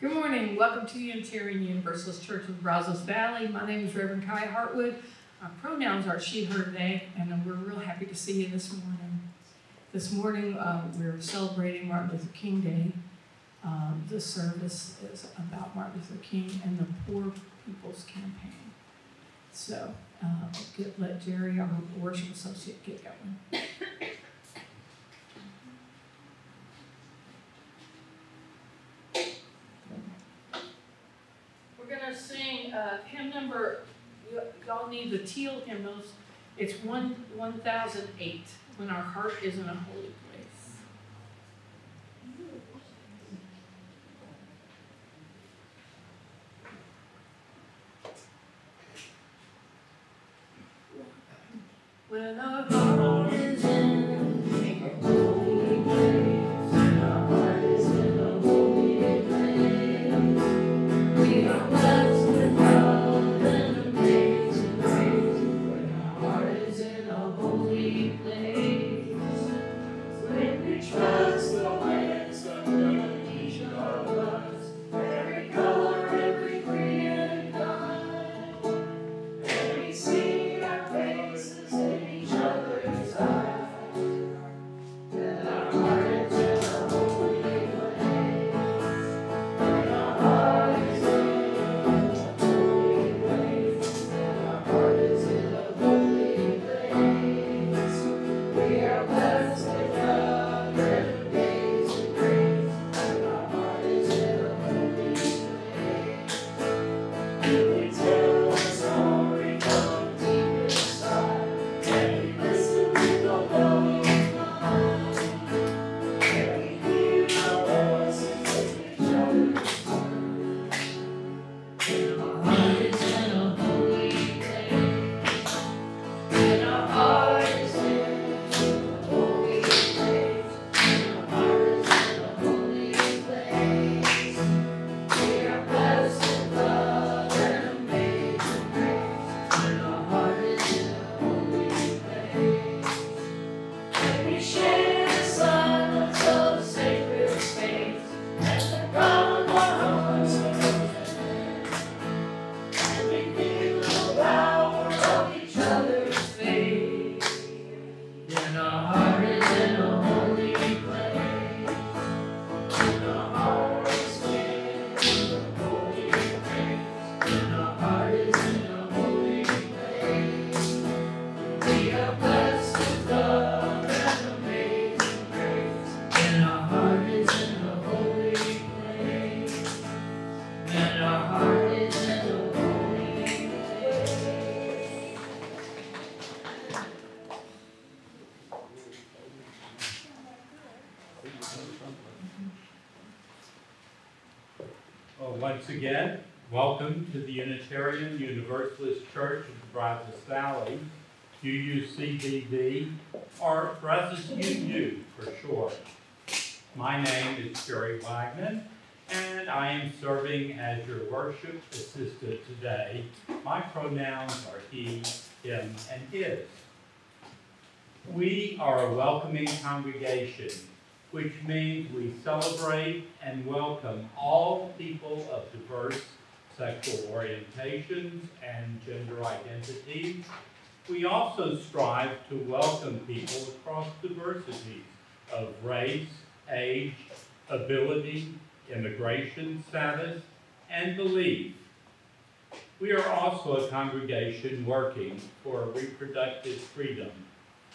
Good morning. Welcome to Unitarian Universalist Church of Brazos Valley. My name is Reverend Kiya Heartwood. Our pronouns are she, her, they, and we're real happy to see you this morning. This morning, we're celebrating Martin Luther King Day. This service is about Martin Luther King and the Poor People's Campaign. So, let Jerry, our worship associate, get going. We're going to sing hymn number, y'all need the teal hymnals. It's 1008, When Our Heart Is in a Holy Place. When our heart is in a holy place, when our heart is in a holy place, we are blessed with love and amazing grace. When our heart is in a holy place, when we trust the ways of each of us, every color, every creed and kind, and we see our faces in each other's eyes. And our heart is in a holy place. When our heart is in a holy place. When our heart is in a holy place. We are blessed with love and amazing grace. When our heart is in a holy place. We tell our story from deep inside. And we listen with a loving mind. And we hear our voices in each other's words. When our heart is in a holy place. When our heart is in a holy place. When our heart is in a holy place. We are blessed with love and amazing grace. When our heart is in a holy place. And we share the silence of sacred space. And the calm of our hearts and we feel the power of each other's faith. When our heart is in a holy place. When our heart is in a holy place. When our heart is in a holy place. We are blessed with love and amazing grace. When our heart is in a holy place. When our heart is in a holy place. Well, once again, welcome to the Unitarian Universalist Church of the Brazos Valley, UUCBV, or Brazos UU for short. My name is Jerry Wagner, and I am serving as your worship assistant today. My pronouns are he, him, and his. We are a welcoming congregation, which means we celebrate and welcome all people of diverse sexual orientations and gender identities. We also strive to welcome people across diversities of race, age, ability, immigration status, and belief. We are also a congregation working for reproductive freedom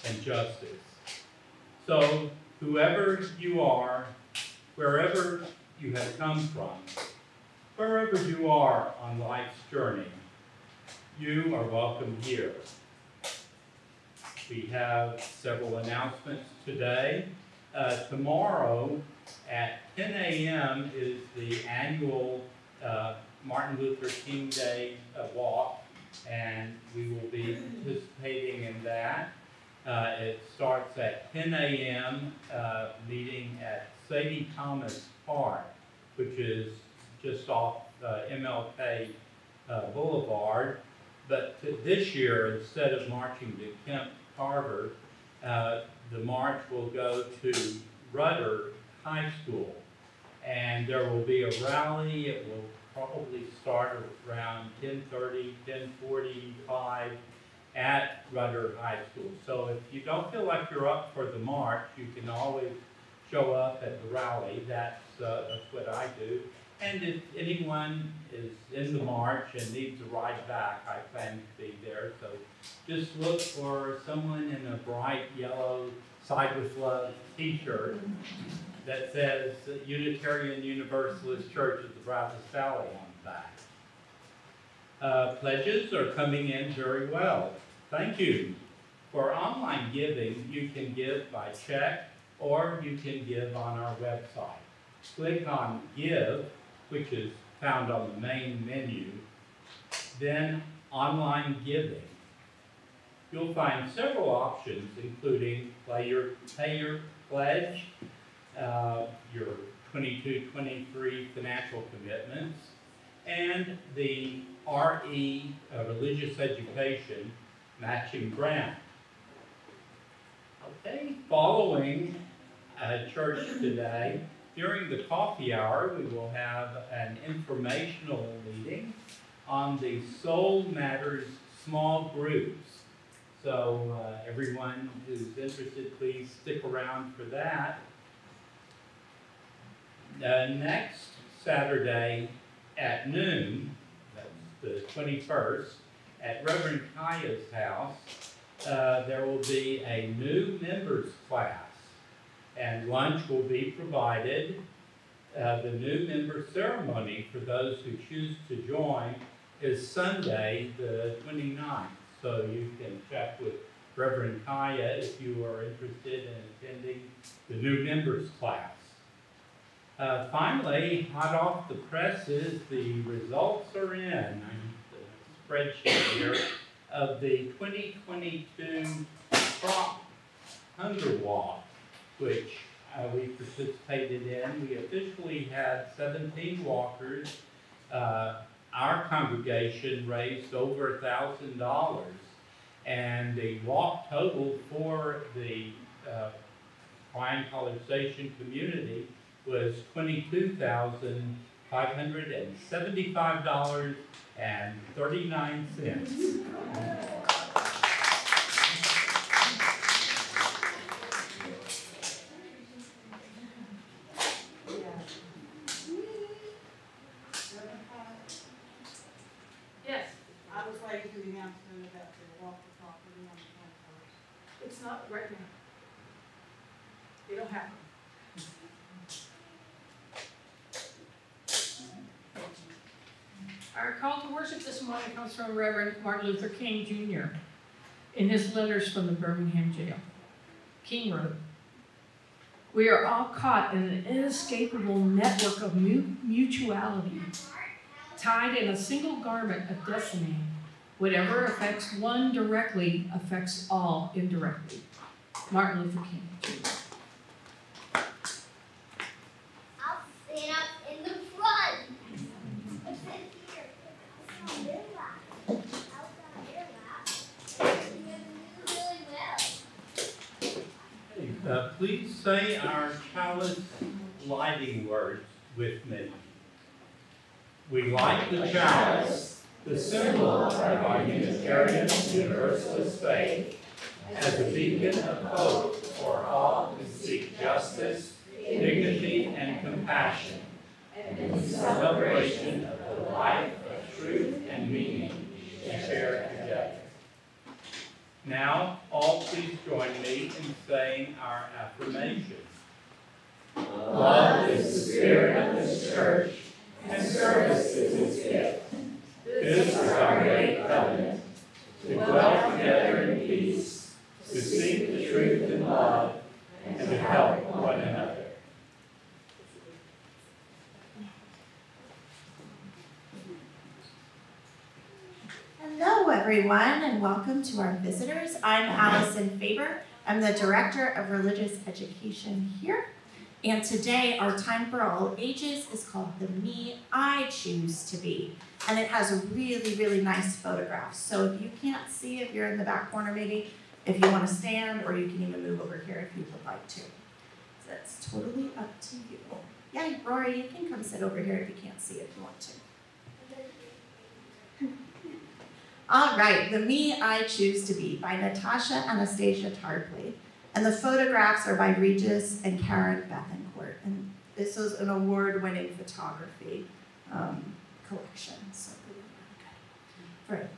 and justice. So, whoever you are, wherever you have come from, wherever you are on life's journey, you are welcome here. We have several announcements today. Tomorrow at 10 a.m. is the annual Martin Luther King Day walk, and we will be participating in that. It starts at 10 a.m., meeting at Sadie Thomas Park, which is just off MLK Boulevard. But this year, instead of marching to Kemp Carver, the march will go to Rudder High School. And there will be a rally. It will probably start around 10:30, 10:45 at Rudder High School. So if you don't feel like you're up for the march, you can always show up at the rally. That's what I do. And if anyone is in the march and needs a ride back, I plan to be there. So just look for someone in a bright yellow Side with Love t-shirt that says Unitarian Universalist Church of the Brazos Valley on the back. Pledges are coming in very well. Thank you. For online giving, you can give by check or you can give on our website. Click on Give, which is found on the main menu, then Online Giving. You'll find several options, including pay your pledge, your 22-23 financial commitments, and the RE, Religious Education Matching Grant. Okay, following church today, during the coffee hour, we will have an informational meeting on the Soul Matters small groups. So everyone who's interested, please stick around for that. Next Saturday at noon, that's the 21st, at Reverend Kiya's house, there will be a new members class, and lunch will be provided. The new member ceremony for those who choose to join is Sunday the 29th. So you can check with Reverend Kiya if you are interested in attending the new members class. Finally, hot off the presses, the results are in. I need the spreadsheet here of the 2022 Crop Hunger Walk, which we participated in. We officially had 17 walkers. Our congregation raised over $1,000, and the walk total for the Bryan College Station community was $22,575.39. It's not right now. It'll happen. Our call to worship this morning comes from Reverend Martin Luther King Jr. in his letters from the Birmingham jail. King wrote, "We are all caught in an inescapable network of mutuality, tied in a single garment of destiny. Whatever affects one directly affects all indirectly." Martin Luther King. I'll stand up in the front. I'll sit here. I'll sit on their lap. I'll sit on their lap. You're doing really well. Please say our chalice lighting words with me. We light the chalice, the symbol of our Unitarian Universalist faith, as a beacon of hope for all who seek justice, dignity, and compassion, and in celebration of the life of truth and meaning we share together. Now, all please join me in saying our affirmation. Love is the spirit of this church, and service is its gift. This is our great covenant, to dwell together in peace, to seek the truth in love, and to help one another. Hello, everyone, and welcome to our visitors. I'm Allison Faber. I'm the Director of Religious Education here. And today, our time for all ages is called The Me I Choose to Be. And it has a really, really nice photograph. So if you can't see, if you're in the back corner maybe, if you want to stand, or you can even move over here if you would like to. So that's totally up to you. Yeah, Rory, you can come sit over here if you can't see if you want to. All right, The Me I Choose to Be by Natasha Anastasia Tarpley. And the photographs are by Regis and Karen Bethencourt. And this was an award-winning photography collection. So, right.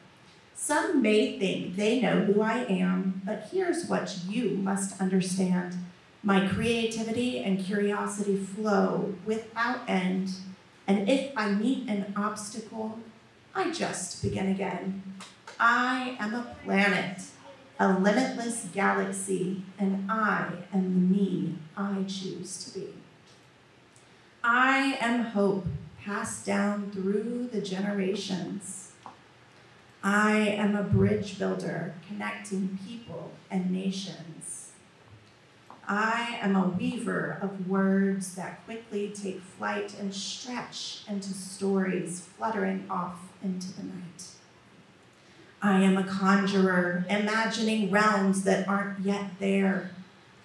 Some may think they know who I am, but here's what you must understand. My creativity and curiosity flow without end, and if I meet an obstacle, I just begin again. I am a planet, a limitless galaxy, and I am the me I choose to be. I am hope passed down through the generations. I am a bridge builder connecting people and nations. I am a weaver of words that quickly take flight and stretch into stories fluttering off into the night. I am a conjurer, imagining realms that aren't yet there.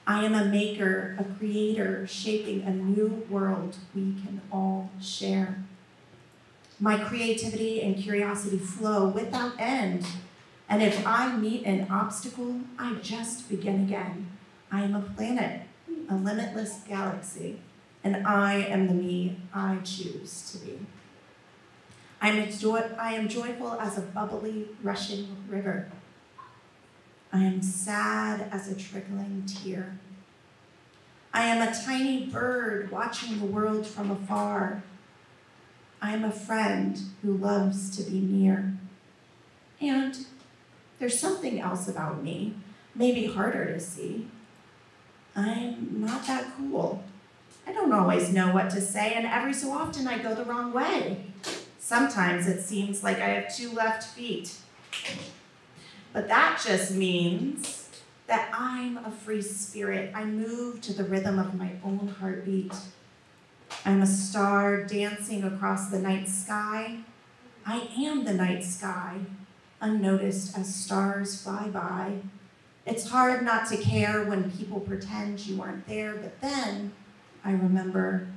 I am a maker, a creator, shaping a new world we can all share. My creativity and curiosity flow without end, and if I meet an obstacle, I just begin again. I am a planet, a limitless galaxy, and I am the me I choose to be. I am joyful as a bubbly, rushing river. I am sad as a trickling tear. I am a tiny bird watching the world from afar. I am a friend who loves to be near. And there's something else about me, maybe harder to see. I'm not that cool. I don't always know what to say, and every so often I go the wrong way. Sometimes it seems like I have 2 left feet. But that just means that I'm a free spirit. I move to the rhythm of my own heartbeat. I'm a star dancing across the night sky. I am the night sky, unnoticed as stars fly by. It's hard not to care when people pretend you aren't there, but then I remember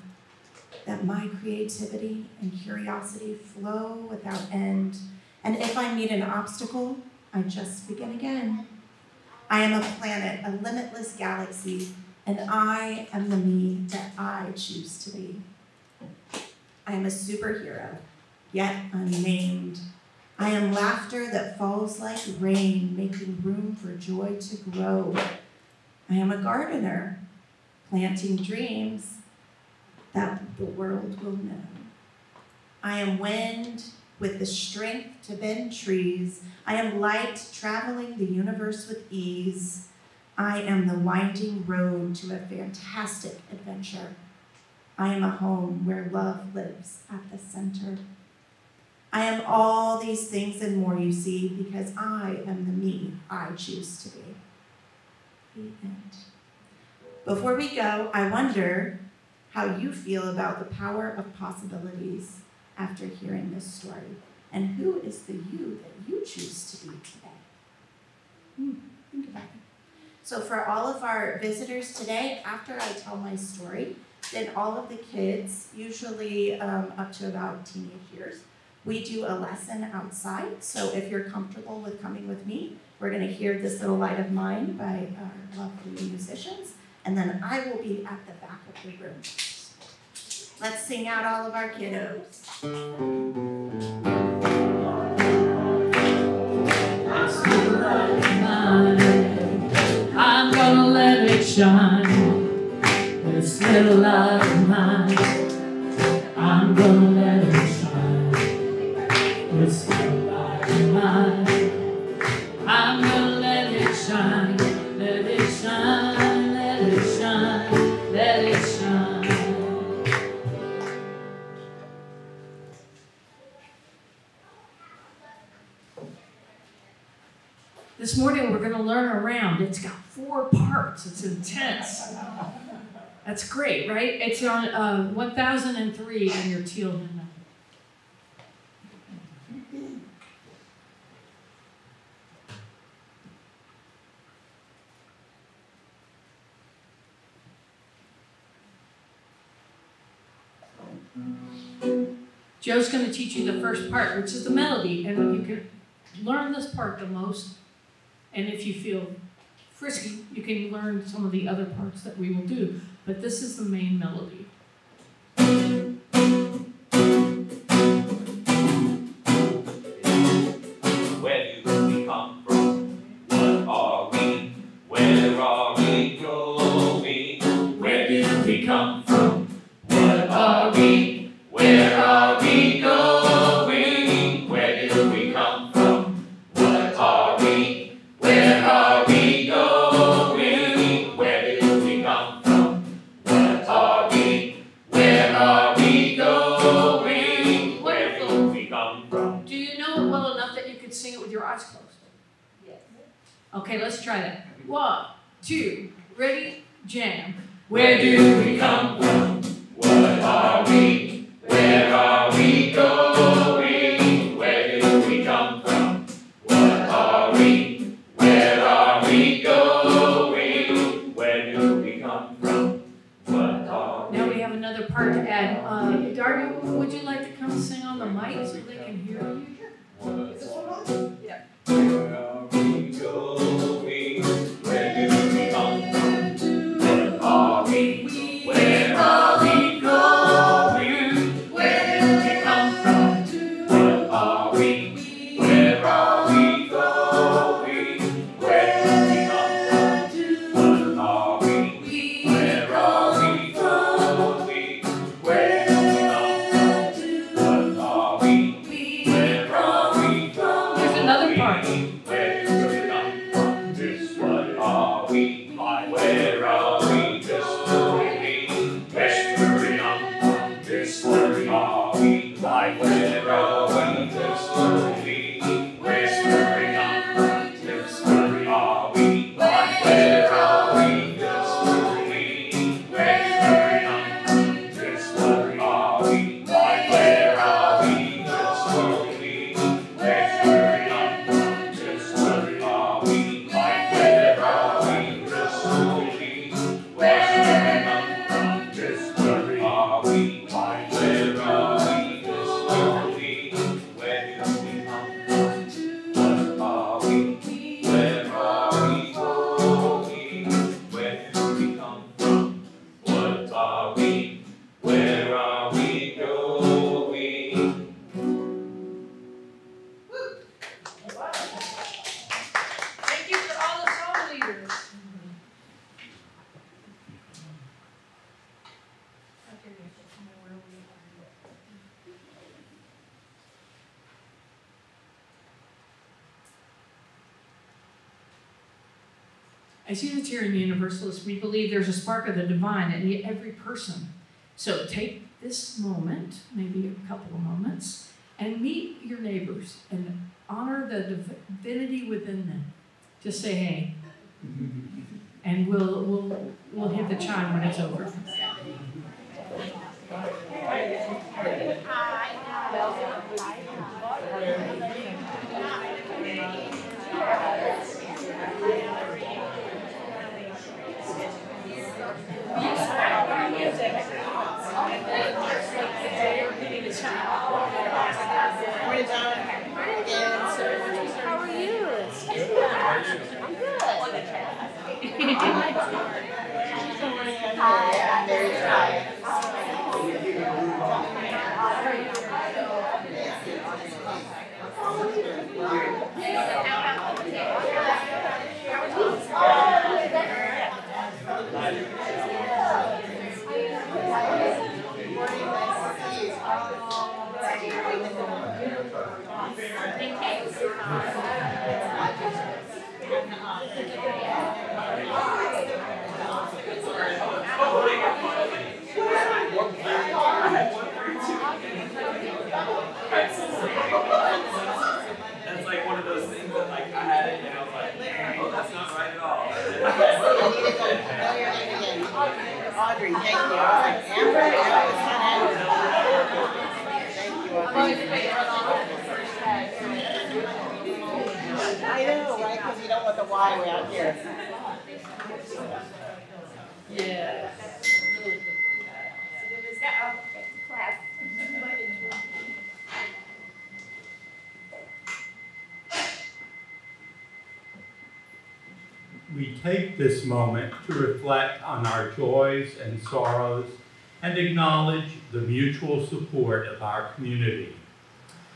that my creativity and curiosity flow without end. And if I meet an obstacle, I just begin again. I am a planet, a limitless galaxy, and I am the me that I choose to be. I am a superhero, yet unnamed. I am laughter that falls like rain, making room for joy to grow. I am a gardener, planting dreams that the world will know. I am wind with the strength to bend trees. I am light traveling the universe with ease. I am the winding road to a fantastic adventure. I am a home where love lives at the center. I am all these things and more, you see, because I am the me I choose to be. The end. Before we go, I wonder how you feel about the power of possibilities after hearing this story, and who is the you that you choose to be today? Think about it. So for all of our visitors today, after I tell my story, then all of the kids, usually up to about teenage years, we do a lesson outside. So if you're comfortable with coming with me, we're going to hear This Little Light of Mine by our lovely musicians, and then I will be at the back of the room. Let's sing out all of our kiddos. This little light of mine, I'm gonna let it shine. This little light of mine, I'm gonna let it shine. This little light of mine, I'm gonna let it shine. Let it shine, let it shine, let it shine. This morning we're going to learn a round. It's got 4 parts. It's intense. That's great, right? It's on 1003 in your teal hymnal. Joe's going to teach you the first part, which is the melody, and you can learn this part the most. And if you feel frisky, you can learn some of the other parts that we will do. But this is the main melody. Where do we come from? What are we? Where are we going? Where do we come from? What are we? Where are we going? Where do we come from? What are we? Where are we going? Where do we come from? What are we? Where are we going? Where do we come from? Do you know it well enough that you could sing it with your eyes closed? Yes. Okay, let's try that. 1, 2, ready, jam. Where do we come from? What are we? Where are we going? Where do we come from? What are we? Where are we going? Where do we come from? What are we? Now we have another part to add. Darby, would you like to come sing on the mic so they can hear you? Yeah. Where are we going? Where do we come from? What are we? Where are we going? Where do we come from? What are we? Where are we going? Where do we come from? What are we? Where are we going? Where do we come from? What are we? Where are we going? Here's another part. Where do we come from? Just what are we? Where are we? Just who we? Where do we come from? Just where are we? Where are we? Just who we? Where do we come from? Just where are we? Where are we? Just who we? Where do we come from? Just where are we? Where are we? Just who we? Where do we come from? Just where are we? Where are we? Just who we? Where do we come from? Just where are we? Where are we? Just who we? Where do we come from? What are we? Where are we going? Where do we come from? What are we? Where are we going? Thank you for all the song leaders. As Unitarian Universalists, we believe there's a spark of the divine in every person. So take this moment, maybe a couple of moments, and meet your neighbors and honor the divinity within them. Just say hey, and we'll hit the chime when it's over. How are you? I'm good. Hi, I'm very tired. That's like one of those things that like I had it and I was like, oh, that's not right at all. Audrey, thank you. I was like, Amber, it's not Amber. Thank you, Audrey. I know, right? Because you don't want the Y way out here. Yeah. Class. we take this moment to reflect on our joys and sorrows and acknowledge the mutual support of our community.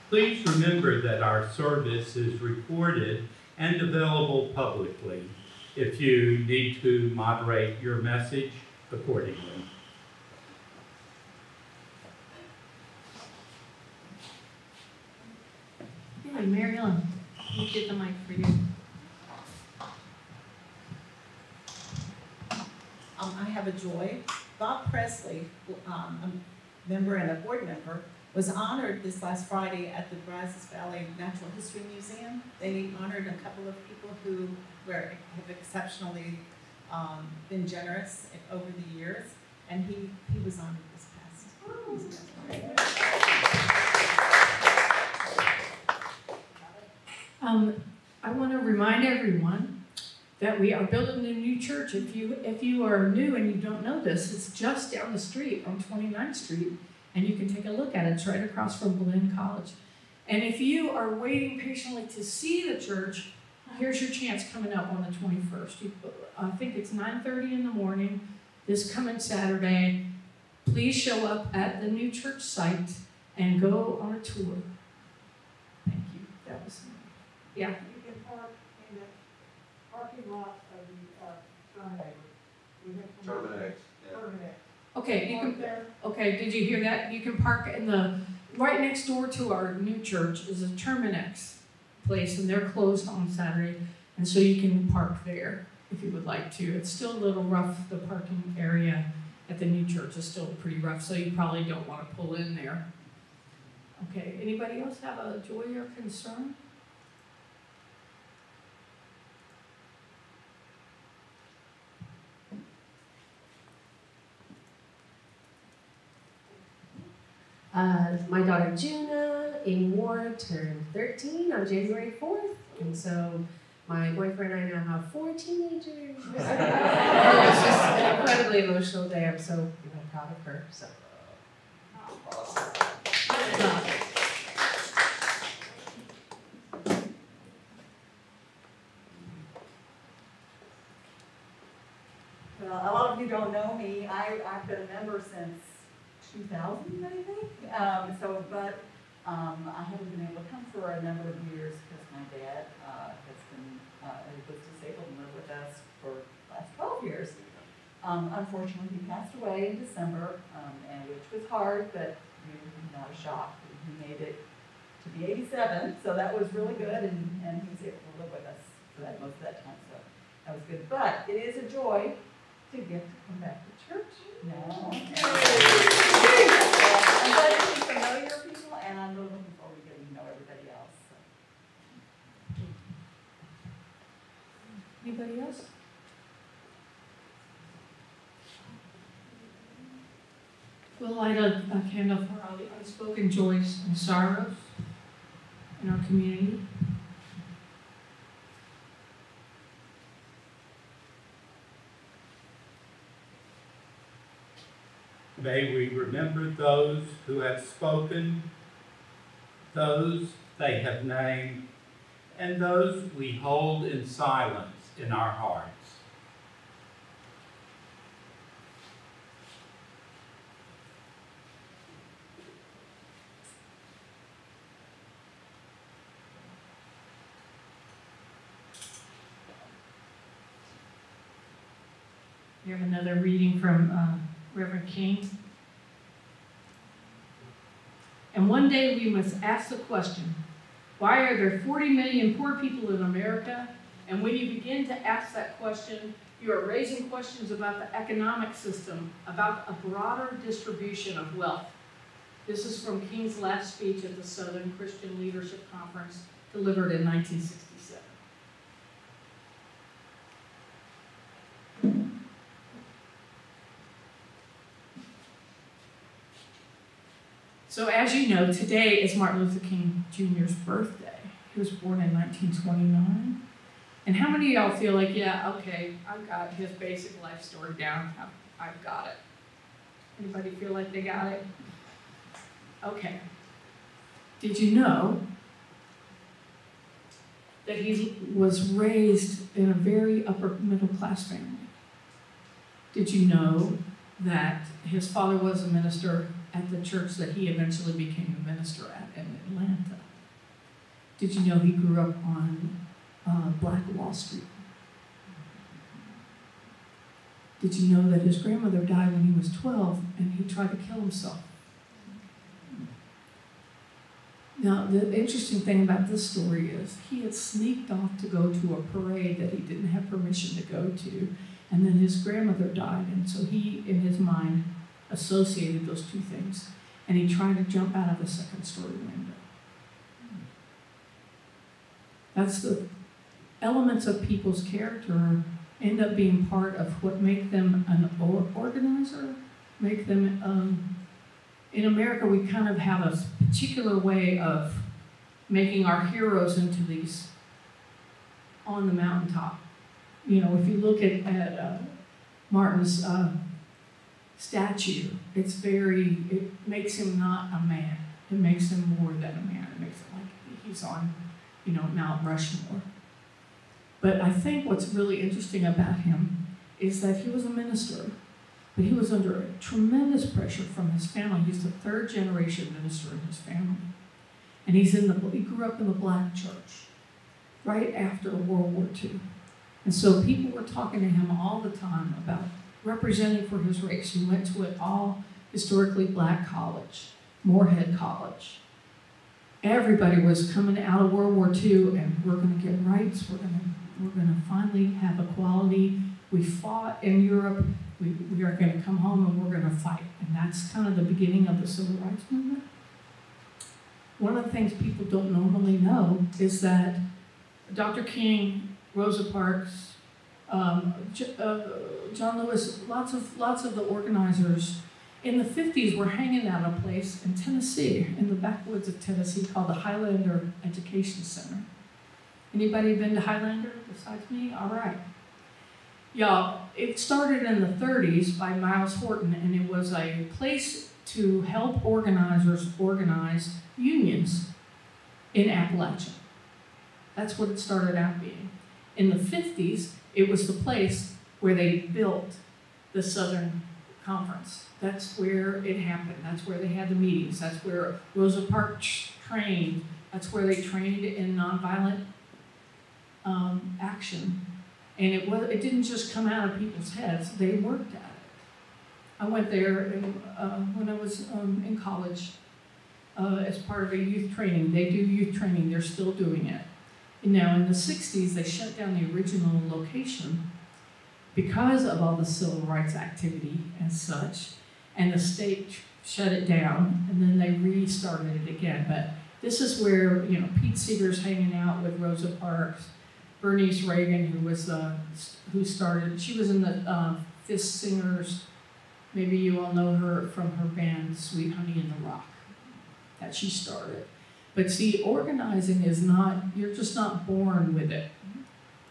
Please remember that our service is recorded and available publicly if you need to moderate your message accordingly. Hey, Mary Ellen, let me get the mic for you. I have a joy. Bob Presley, a member and a board member, was honored this last Friday at the Brazos Valley Natural History Museum. They honored a couple of people who have exceptionally been generous over the years, and he was honored this past. I want to remind everyone that we are building a new church. If you are new and you don't know this, it's just down the street on 29th Street, and you can take a look at it. It's right across from Glenn College. And if you are waiting patiently to see the church, here's your chance coming up on the 21st. I think it's 9:30 in the morning, this coming Saturday. Please show up at the new church site and go on a tour. Thank you. That was me. Yeah. You can park in the parking lot of the Terminex. Terminex. Okay, you Park can. there. Okay, did you hear that? You can park in the right next door to our new church is a Terminex place, and they're closed on Saturday, and so you can park there if you would like to. It's still a little rough. The parking area at the new church is still pretty rough, so you probably don't want to pull in there. Okay, anybody else have a joy or concern? My daughter Juna, Amy Ward, turned 13 on January 4th, and so my boyfriend and I now have 4 teenagers. And it's just an incredibly emotional day. I'm so proud of her. So. Well, a lot of you don't know me. I've been a member since 2000, I think. I haven't been able to come for a number of years because my dad was disabled and lived with us for the last 12 years. Unfortunately, he passed away in December, and which was hard, but not a shock. He made it to be 87, so that was really good, and he was able to live with us for most of that time, so that was good. But it is a joy to get to come back to church now. I'm glad to see familiar people, and I'm really looking forward to getting to know everybody else. So. Anybody else? We'll light a candle for all the unspoken joys and sorrows in our community. May we remember those who have spoken, those they have named, and those we hold in silence in our hearts. We have another reading from Reverend King. And one day we must ask the question, why are there 40 million poor people in America? And when you begin to ask that question, you are raising questions about the economic system, about a broader distribution of wealth. This is from King's last speech at the Southern Christian Leadership Conference, delivered in 1967. So as you know, today is Martin Luther King Jr.'s birthday. He was born in 1929. And how many of y'all feel like, yeah, okay, I've got his basic life story down. I've got it. Anybody feel like they got it? Okay. Did you know that he was raised in a very upper middle class family. Did you know that his father was a minister at the church that he eventually became a minister at in Atlanta? Did you know he grew up on Black Wall Street? Did you know that his grandmother died when he was 12 and he tried to kill himself? Now, the interesting thing about this story is he had sneaked off to go to a parade that he didn't have permission to go to, and then his grandmother died, and so he, in his mind, associated those two things, and he tried to jump out of a second-story window. That's the elements of people's character end up being part of what make them an organizer, make them, in America we kind of have a particular way of making our heroes into these on the mountaintop. You know, if you look at Martin's statue, it makes him not a man. It makes him more than a man. It makes it like he's on, you know, Mount Rushmore. But I think what's really interesting about him is that he was a minister, but he was under tremendous pressure from his family. He's the third generation minister in his family. And he grew up in the black church right after World War II. And so people were talking to him all the time about representing for his race. He went to an all historically black college, Moorhead College. Everybody was coming out of World War II and we're going to get rights, we're going to finally have equality. We fought in Europe, we are going to come home and we're going to fight. And that's kind of the beginning of the civil rights movement. One of the things people don't normally know is that Dr. King, Rosa Parks, John Lewis, lots of the organizers in the 50s were hanging out at a place in Tennessee, in the backwoods of Tennessee, called the Highlander Education Center. Anybody been to Highlander besides me? All right. Y'all, it started in the 30s by Miles Horton, and it was a place to help organizers organize unions in Appalachia. That's what it started out being. In the 50s, it was the place where they built the Southern Conference. That's where it happened. That's where they had the meetings. That's where Rosa Parks trained. That's where they trained in nonviolent action. And it didn't just come out of people's heads. They worked at it. I went there when I was in college as part of a youth training. They do youth training. They're still doing it. And now in the 60s, they shut down the original location because of all the civil rights activity and such, and the state shut it down, and then they restarted it again. But this is where, you know, Pete Seeger's hanging out with Rosa Parks, Bernice Reagan, who started, she was in the Fist Singers. Maybe you all know her from her band, Sweet Honey in the Rock, that she started. But see, organizing is not, you're just not born with it.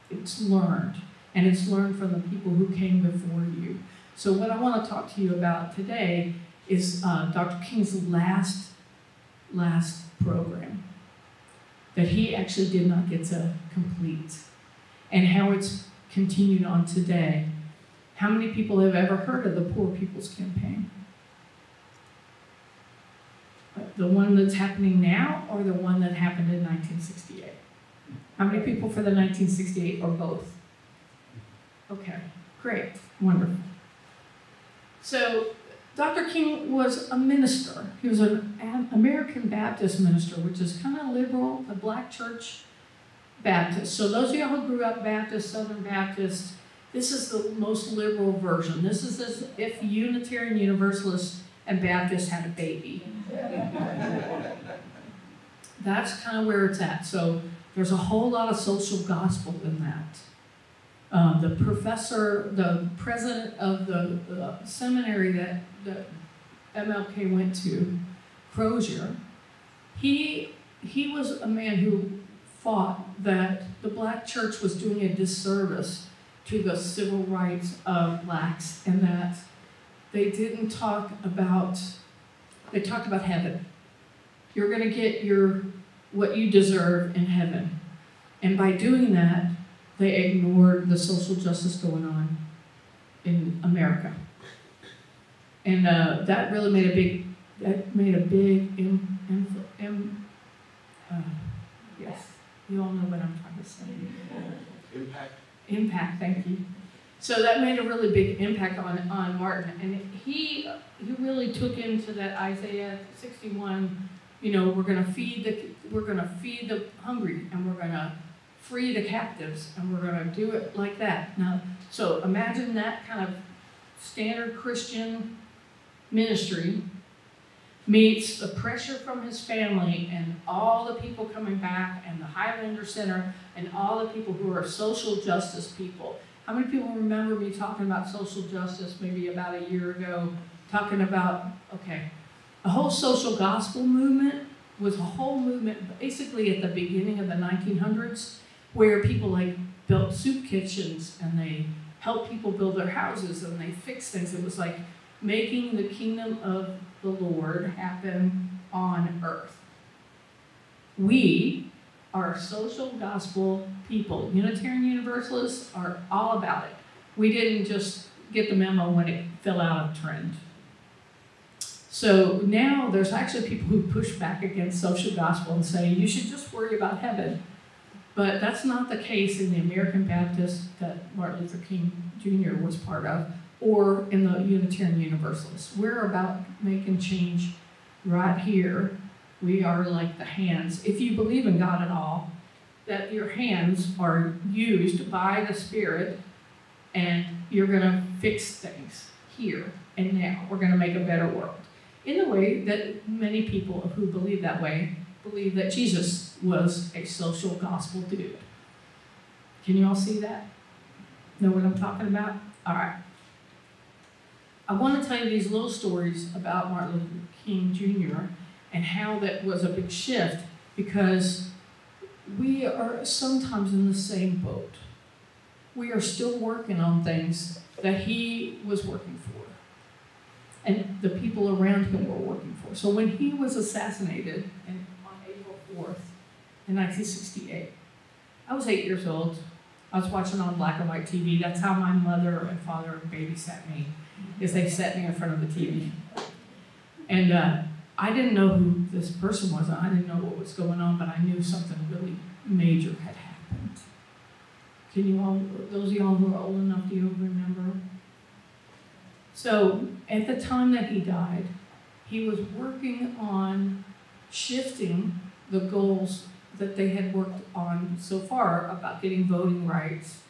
It's learned. And it's learned from the people who came before you. So what I want to talk to you about today is Dr. King's last program that he actually did not get to complete, and how it's continued on today. How many people have ever heard of the Poor People's Campaign? The one that's happening now or the one that happened in 1968? How many people for the 1968 or both? Okay, great, wonderful. So Dr. King was a minister. He was an American Baptist minister, which is kind of liberal, a black church Baptist. So those of y'all who grew up Baptist, Southern Baptist, this is the most liberal version. This is as if Unitarian Universalists and Baptists had a baby. That's kind of where it's at. So there's a whole lot of social gospel in that. The president of the seminary that MLK went to, Crozier, he was a man who fought that the black church was doing a disservice to the civil rights of blacks, and that they didn't talk about, they talked about heaven. You're going to get what you deserve in heaven. And by doing that, they ignored the social justice going on in America. And that really made a big, yes, you all know what I'm trying to say. Impact. Impact, thank you. So that made a really big impact on Martin. And he really took into that Isaiah 61, you know, we're gonna feed the hungry, and we're gonna free the captives, and we're gonna do it like that. Now, so imagine that kind of standard Christian ministry meets the pressure from his family and all the people coming back and the Highlander Center and all the people who are social justice people. How many people remember me talking about social justice maybe about a year ago, talking about, okay, the whole social gospel movement was a whole movement basically at the beginning of the 1900s where people like built soup kitchens and they helped people build their houses and they fixed things. It was like making the kingdom of the Lord happen on earth. We are social gospel people. Unitarian Universalists are all about it. We didn't just get the memo when it fell out of trend. So now there's actually people who push back against social gospel and say, you should just worry about heaven. But that's not the case in the American Baptist that Martin Luther King Jr. was part of, or in the Unitarian Universalists. We're about making change right here. We are like the hands. If you believe in God at all, that your hands are used by the Spirit and you're gonna fix things here and now. We're gonna make a better world. In the way that many people who believe that way believe that Jesus was a social gospel dude. Can you all see that? Know what I'm talking about? All right. I want to tell you these little stories about Martin Luther King Jr. and how that was a big shift, because we are sometimes in the same boat. We are still working on things that he was working for, and the people around him were working for. So when he was assassinated on April 4th in 1968, I was 8 years old. I was watching on black and white TV. That's how my mother and father babysat me, is they sat me in front of the TV. And I didn't know who this person was. I didn't know what was going on, but I knew something really major had happened. Can you all, those of y'all who are old enough, do you remember? So at the time that he died, he was working on shifting the goals that they had worked on so far about getting voting rights,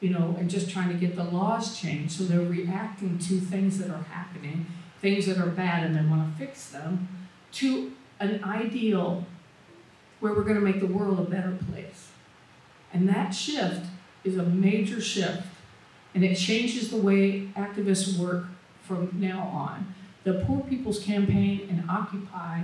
you know, and just trying to get the laws changed. So they're reacting to things that are happening, things that are bad, and they want to fix them, to an ideal where we're going to make the world a better place. And that shift is a major shift, and it changes the way activists work from now on. The Poor People's Campaign and Occupy,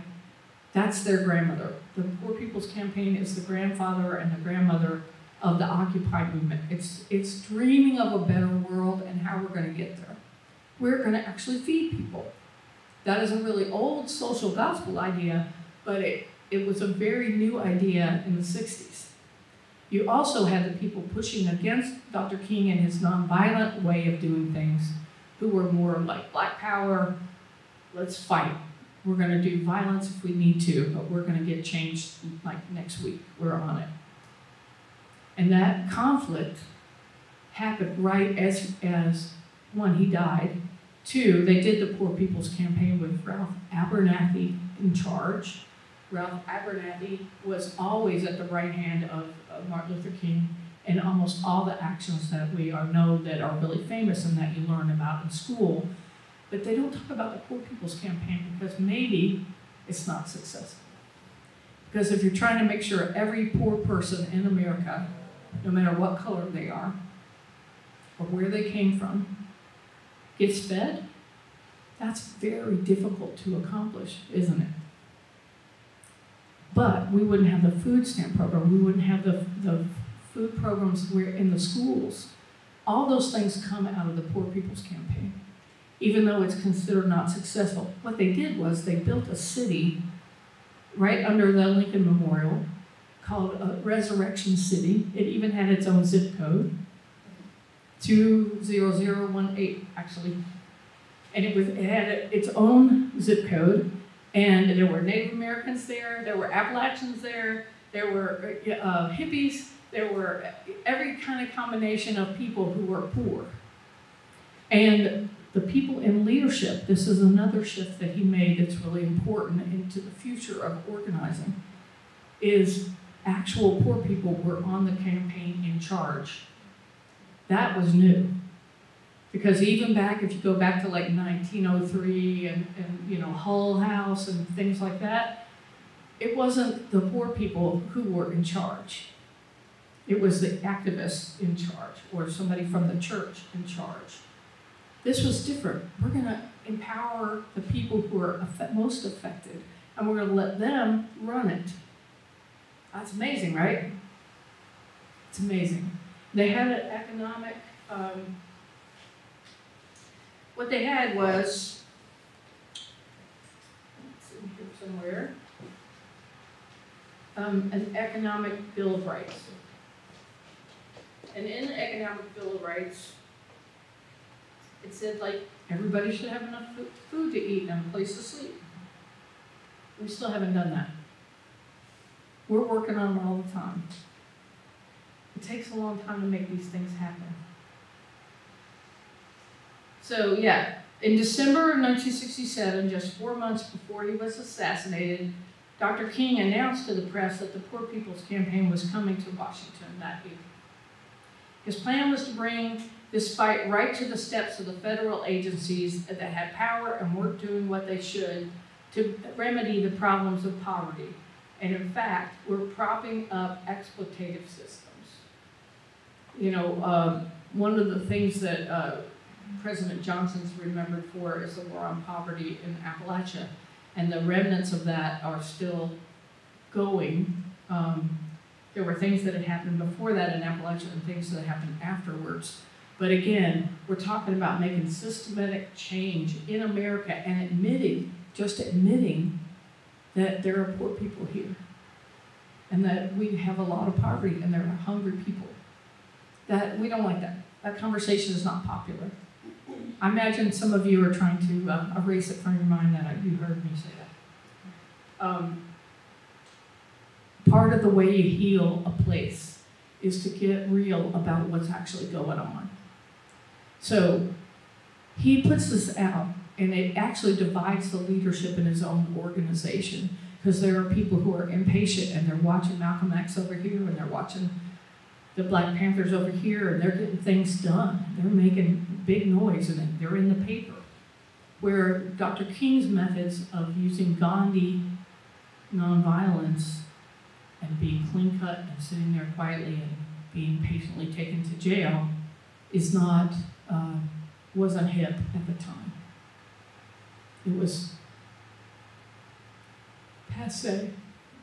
that's their grandmother. The Poor People's Campaign is the grandfather and the grandmother of the Occupy movement. It's dreaming of a better world and how we're going to get there. We're going to actually feed people. That is a really old social gospel idea, but it was a very new idea in the 60s. You also had the people pushing against Dr. King and his nonviolent way of doing things, who were more like Black Power, let's fight. We're going to do violence if we need to, but we're going to get changed like next week. We're on it. And that conflict happened right as one, he died. Two, they did the Poor People's Campaign with Ralph Abernathy in charge. Ralph Abernathy was always at the right hand of Martin Luther King in almost all the actions that we know that are really famous and that you learn about in school. But they don't talk about the Poor People's Campaign because maybe it's not successful. Because if you're trying to make sure every poor person in America, no matter what color they are or where they came from, gets fed, that's very difficult to accomplish, isn't it? But we wouldn't have the food stamp program. We wouldn't have the food programs in the schools. All those things come out of the Poor People's Campaign, even though it's considered not successful. What they did was they built a city right under the Lincoln Memorial called Resurrection City. It even had its own zip code, 20018 actually. And it had its own zip code, and there were Native Americans there were Appalachians there were hippies, there were every kind of combination of people who were poor. And the people in leadership, this is another shift that he made that's really important into the future of organizing, is actual poor people were on the campaign in charge. That was new. Because even back, if you go back to like 1903 and Hull House and things like that, it wasn't the poor people who were in charge. It was the activists in charge or somebody from the church in charge. This was different. We're going to empower the people who are most affected, and we're going to let them run it. That's amazing, right? It's amazing. They had an economic, what they had was, it's in here somewhere, an economic Bill of Rights. And in the economic Bill of Rights, it said, like, everybody should have enough food to eat and a place to sleep. We still haven't done that. We're working on it all the time. It takes a long time to make these things happen. So, yeah, in December of 1967, just 4 months before he was assassinated, Dr. King announced to the press that the Poor People's Campaign was coming to Washington that week. His plan was to bring this fight right to the steps of the federal agencies that had power and weren't doing what they should to remedy the problems of poverty. And in fact, we're propping up exploitative systems. One of the things that President Johnson's remembered for is the war on poverty in Appalachia. And the remnants of that are still going. There were things that had happened before that in Appalachia and things that happened afterwards. But again, we're talking about making systematic change in America and admitting that there are poor people here and that we have a lot of poverty and there are hungry people. That we don't like that. That conversation is not popular. I imagine some of you are trying to erase it from your mind that you heard me say that. Part of the way you heal a place is to get real about what's actually going on. So he puts this out, and it actually divides the leadership in his own organization, because there are people who are impatient and they're watching Malcolm X over here and they're watching the Black Panthers over here and they're getting things done. They're making big noise and they're in the paper. Where Dr. King's methods of using Gandhi nonviolence and being clean cut and sitting there quietly and being patiently taken to jail is not, wasn't hip at the time. It was passé,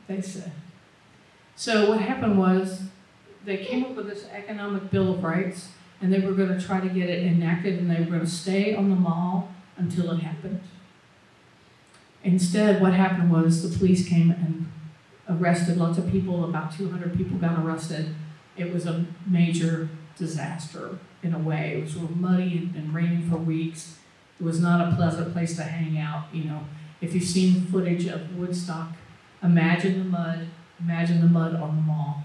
they said. So what happened was they came up with this economic Bill of Rights, and they were going to try to get it enacted, and they were going to stay on the mall until it happened. Instead, what happened was the police came and arrested lots of people. About 200 people got arrested. It was a major disaster in a way. It was real muddy and raining for weeks. It was not a pleasant place to hang out. If you've seen footage of Woodstock, imagine the mud on the mall.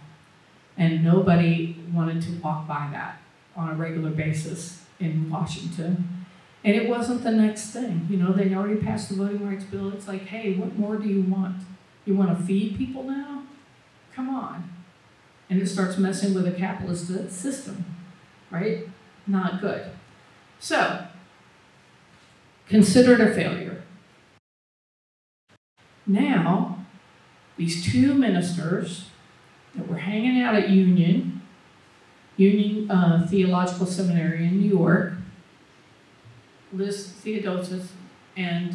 And nobody wanted to walk by that on a regular basis in Washington. And it wasn't the next thing. They'd already passed the voting rights bill. It's like, hey, what more do you want? You want to feed people now? Come on. And it starts messing with a capitalist system, right? Not good. So, considered a failure. Now, these two ministers that were hanging out at Union Theological Seminary in New York, Liz Theodosis and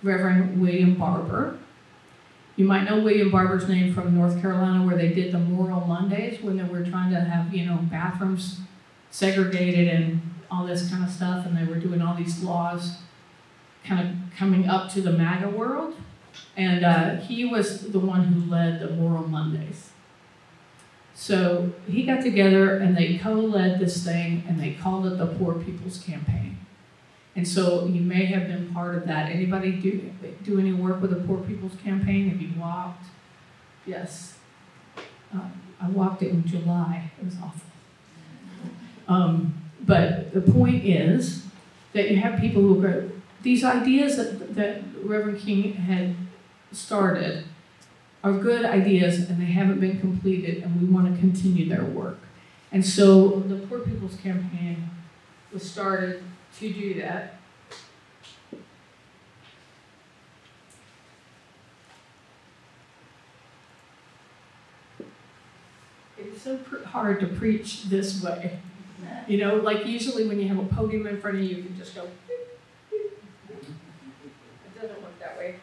Reverend William Barber. You might know William Barber's name from North Carolina, where they did the Moral Mondays when they were trying to have, bathrooms segregated and all this kind of stuff, and they were doing all these laws kind of coming up to the MAGA world. And he was the one who led the Moral Mondays. So he got together and they co-led this thing and they called it the Poor People's Campaign. And so you may have been part of that. Anybody do any work with the Poor People's Campaign? Have you walked? Yes. I walked it in July. It was awful. But the point is that you have people who go, these ideas that Reverend King had started are good ideas and they haven't been completed, and we want to continue their work. And so the Poor People's Campaign was started to do that. It's so hard to preach this way. You know, like usually when you have a podium in front of you, you can just go, it doesn't work that way.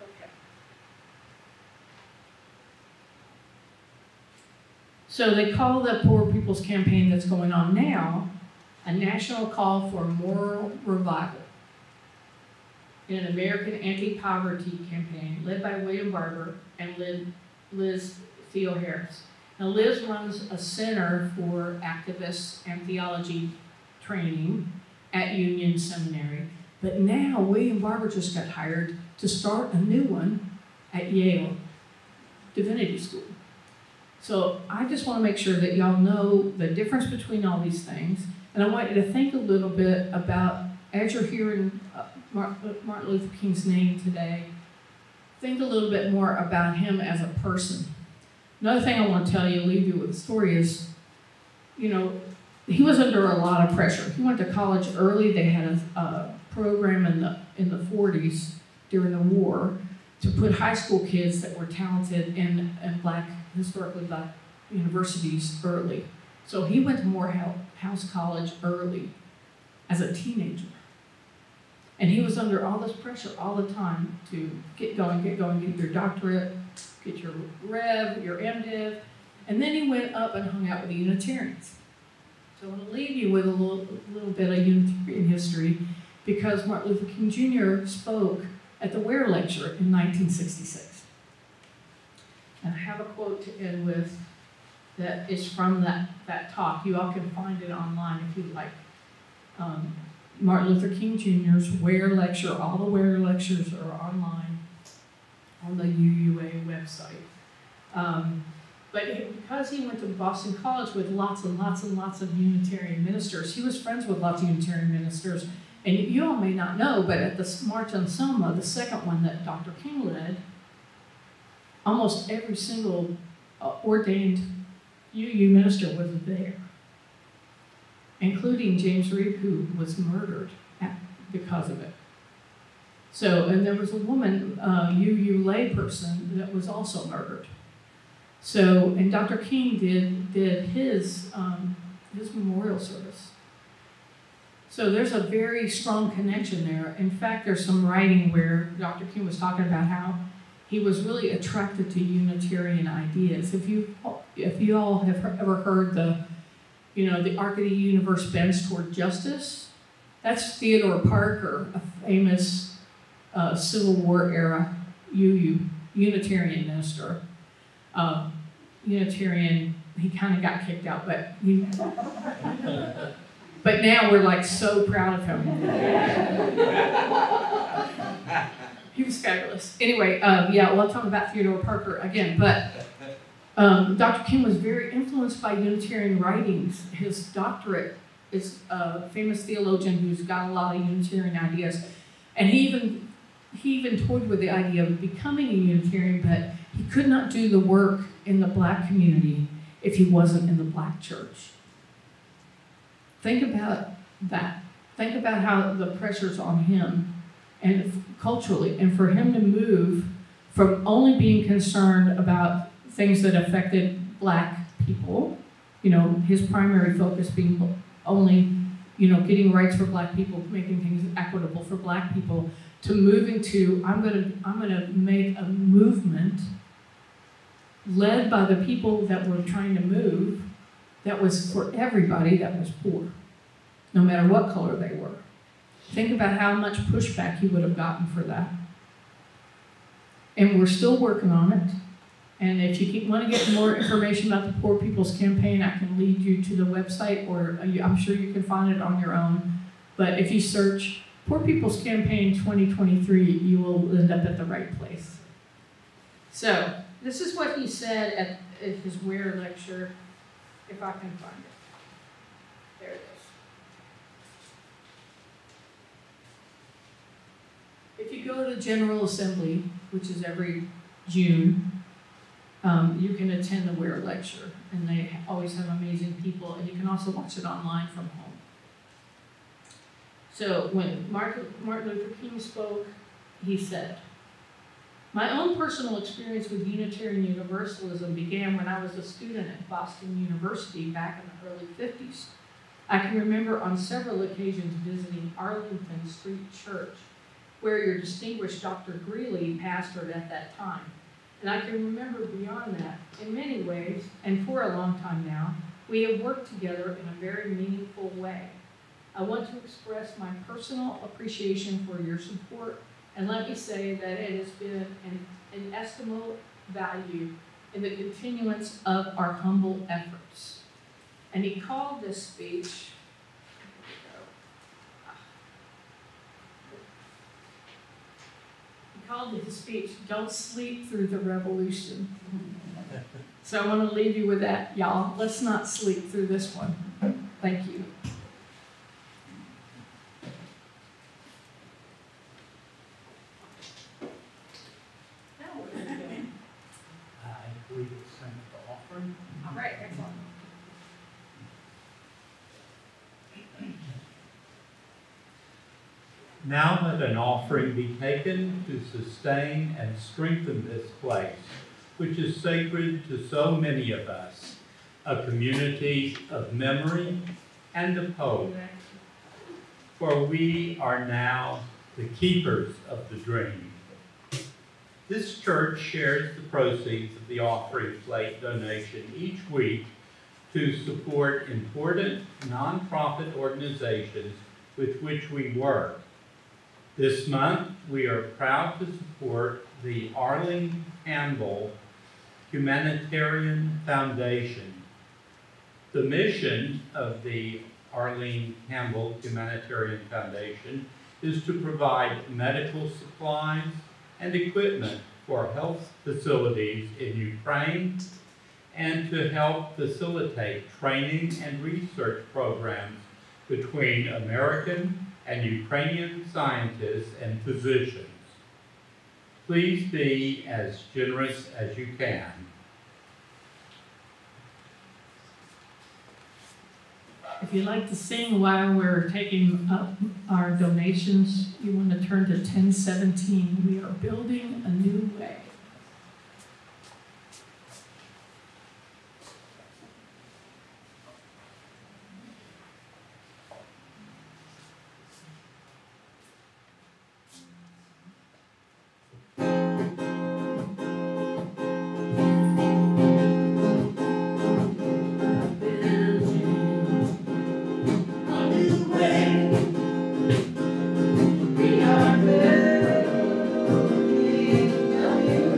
Okay. So they call the Poor People's Campaign that's going on now a national call for moral revival, in an American anti-poverty campaign led by William Barber and Liz Theo Harris. Now Liz runs a center for activists and theology training at Union Seminary, but now William Barber just got hired to start a new one at Yale Divinity School. So I just want to make sure that y'all know the difference between all these things, and I want you to think a little bit about, as you're hearing Martin Luther King's name today, think a little bit more about him as a person. Another thing I want to tell you, leave you with a story is, you know, he was under a lot of pressure. He went to college early. They had a program in the 40s during the war to put high school kids that were talented in historically black universities early. So he went to Morehouse College early as a teenager. And he was under all this pressure all the time to get going, get your doctorate, get your Rev, your MDiv, and then he went up and hung out with the Unitarians. So I'm going to leave you with a little bit of Unitarian history, because Martin Luther King Jr. spoke at the Ware Lecture in 1966. And I have a quote to end with that is from that talk. You all can find it online if you like. Martin Luther King Jr.'s Ware Lecture. All the Ware Lectures are online on the UUA website. But because he went to Boston College with lots and lots and lots of Unitarian ministers, he was friends with lots of Unitarian ministers. And you all may not know, but at the March on Selma, the second one that Dr. King led, almost every single ordained UU minister was there, including James Reeb, who was murdered because of it. So, and there was a woman, UU layperson, that was also murdered. So, and Dr. King did his memorial service. So there's a very strong connection there. In fact, there's some writing where Dr. King was talking about how he was really attracted to Unitarian ideas. If you all have ever heard the arc of the universe bends toward justice, that's Theodore Parker, a famous Civil War era Unitarian minister. Unitarian, he kind of got kicked out, but now we're like so proud of him. He was fabulous. Anyway, we'll talk about Theodore Parker again, but Dr. King was very influenced by Unitarian writings. His doctorate is a famous theologian who's got a lot of Unitarian ideas, and he even toyed with the idea of becoming a Unitarian, but he could not do the work in the black community if he wasn't in the black church. Think about that. Think about how the pressure's on him and culturally, and for him to move from only being concerned about things that affected black people, his primary focus being only, getting rights for black people, making things equitable for black people, to moving to, I'm gonna make a movement led by the people that were trying to move, that was for everybody that was poor, no matter what color they were. Think about how much pushback he would have gotten for that. And we're still working on it. And if you want to get more information about the Poor People's Campaign, I can lead you to the website, or I'm sure you can find it on your own. But if you search Poor People's Campaign 2023, you will end up at the right place. So, this is what he said at his WHERE lecture, if I can find it. There it is. If you go to General Assembly, which is every June, you can attend the WHERE lecture, and they always have amazing people, and you can also watch it online from home. So when Martin Luther King spoke, he said, "My own personal experience with Unitarian Universalism began when I was a student at Boston University back in the early 50s. I can remember on several occasions visiting Arlington Street Church, where your distinguished Dr. Greeley pastored at that time. And I can remember beyond that, in many ways, and for a long time now, we have worked together in a very meaningful way. I want to express my personal appreciation for your support, and let me say that it has been an inestimable value in the continuance of our humble efforts." And he called this speech, "Don't Sleep Through the Revolution." So I want to leave you with that, y'all. Let's not sleep through this one. Thank you. Now what are we doing? I believe it's time for offering. All right, excellent. Now let an offering be taken to sustain and strengthen this place, which is sacred to so many of us, a community of memory and of hope. For we are now the keepers of the dream. This church shares the proceeds of the offering plate donation each week to support important nonprofit organizations with which we work. This month, we are proud to support the Arlene Campbell Humanitarian Foundation. The mission of the Arlene Campbell Humanitarian Foundation is to provide medical supplies and equipment for health facilities in Ukraine and to help facilitate training and research programs between American and Ukrainian scientists and physicians. Please be as generous as you can. If you'd like to sing while we're taking up our donations, you want to turn to 1017. We are building a new way. We are building a new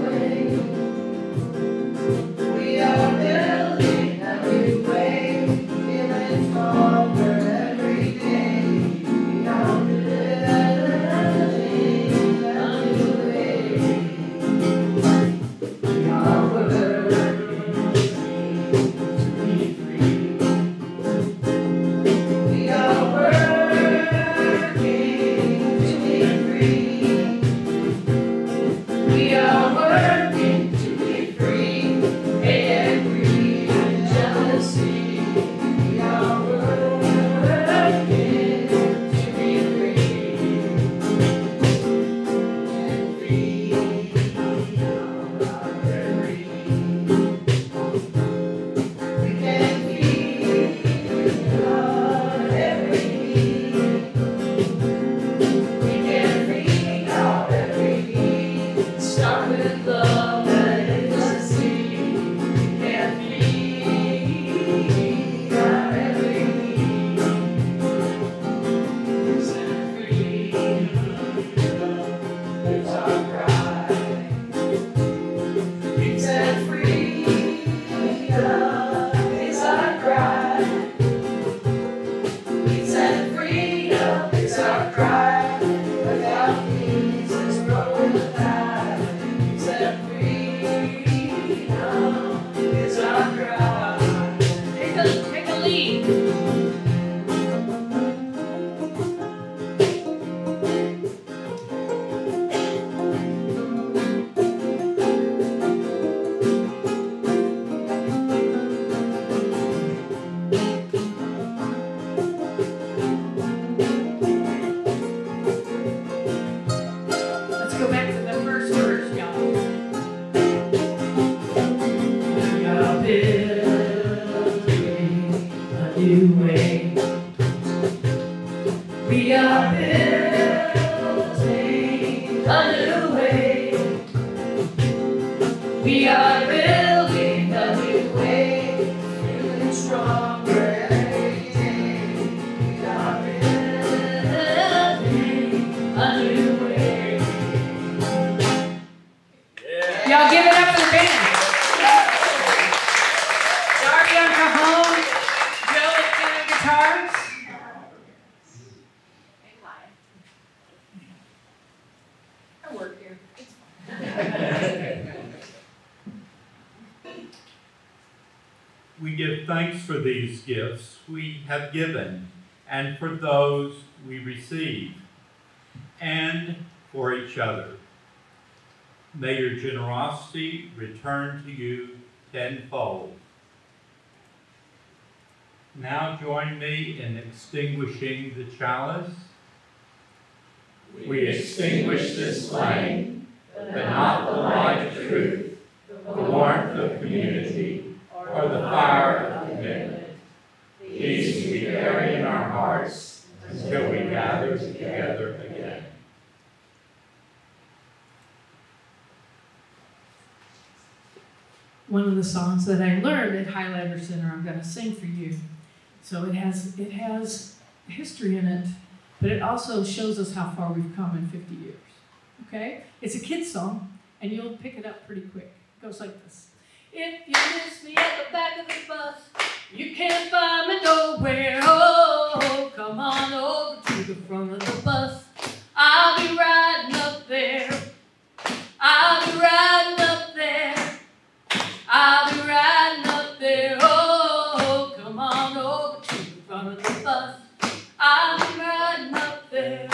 We are building a new way. We are building a new way, feeling stronger every day. We are building a new way. Y'all give it up for the band. Darby on cajon, Joe at tenor guitars. I work here. We give thanks for these gifts we have given, and for those we receive, and for each other. May your generosity return to you tenfold. Now join me in extinguishing the chalice. We extinguish this flame, but not the light of truth, the warmth of community, or the fire of commitment. These we carry in our hearts until we gather together again. One of the songs that I learned at Highlander Center, I'm going to sing for you. So it has history in it, but it also shows us how far we've come in 50 years. Okay? It's a kid's song, and you'll pick it up pretty quick. It goes like this. If you miss me at the back of the bus, you can't find me nowhere. Oh, come on over to the front of the bus. I'll be riding up there. I'll be riding up there. I'll be riding up there. Oh, come on over to the front of the bus. I'll be riding up there.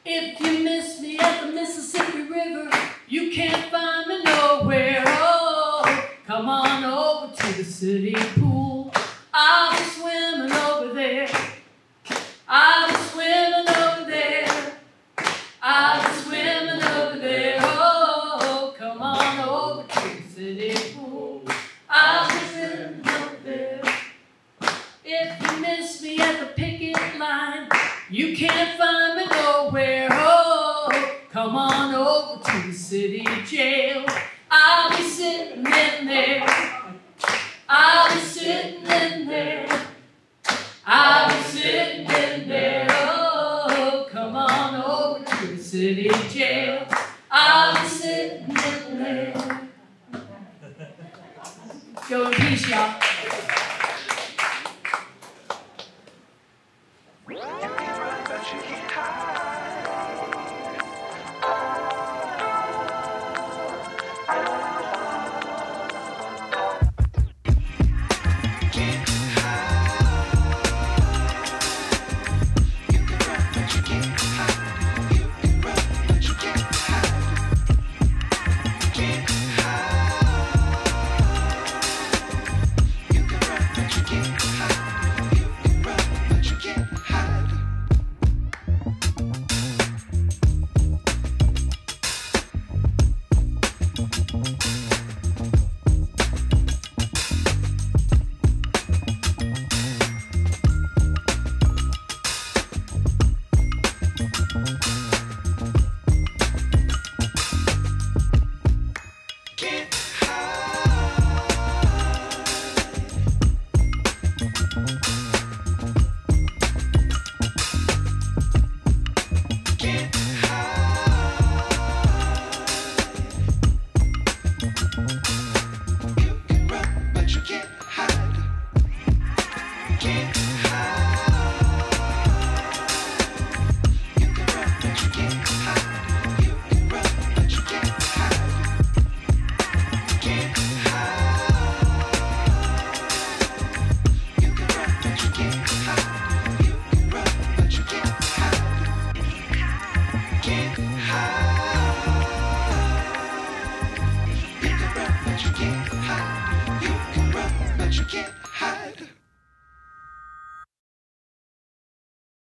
If you miss me at the Mississippi River, you can't find me nowhere. Oh, come on over to the city pool. I'll be swimming over there. I'll be swimming over there. I'll be swimming over there. Oh, come on over to the city pool. I'll be swimming over there. If you miss me at the picket line, you can't find me nowhere. Oh, come on over to the city jail. I'll be sitting in there. I'll be sitting in there. I'll be sitting in there. Oh, come on over to the city jail. I'll be sitting in there. Go in peace, y'all. Can't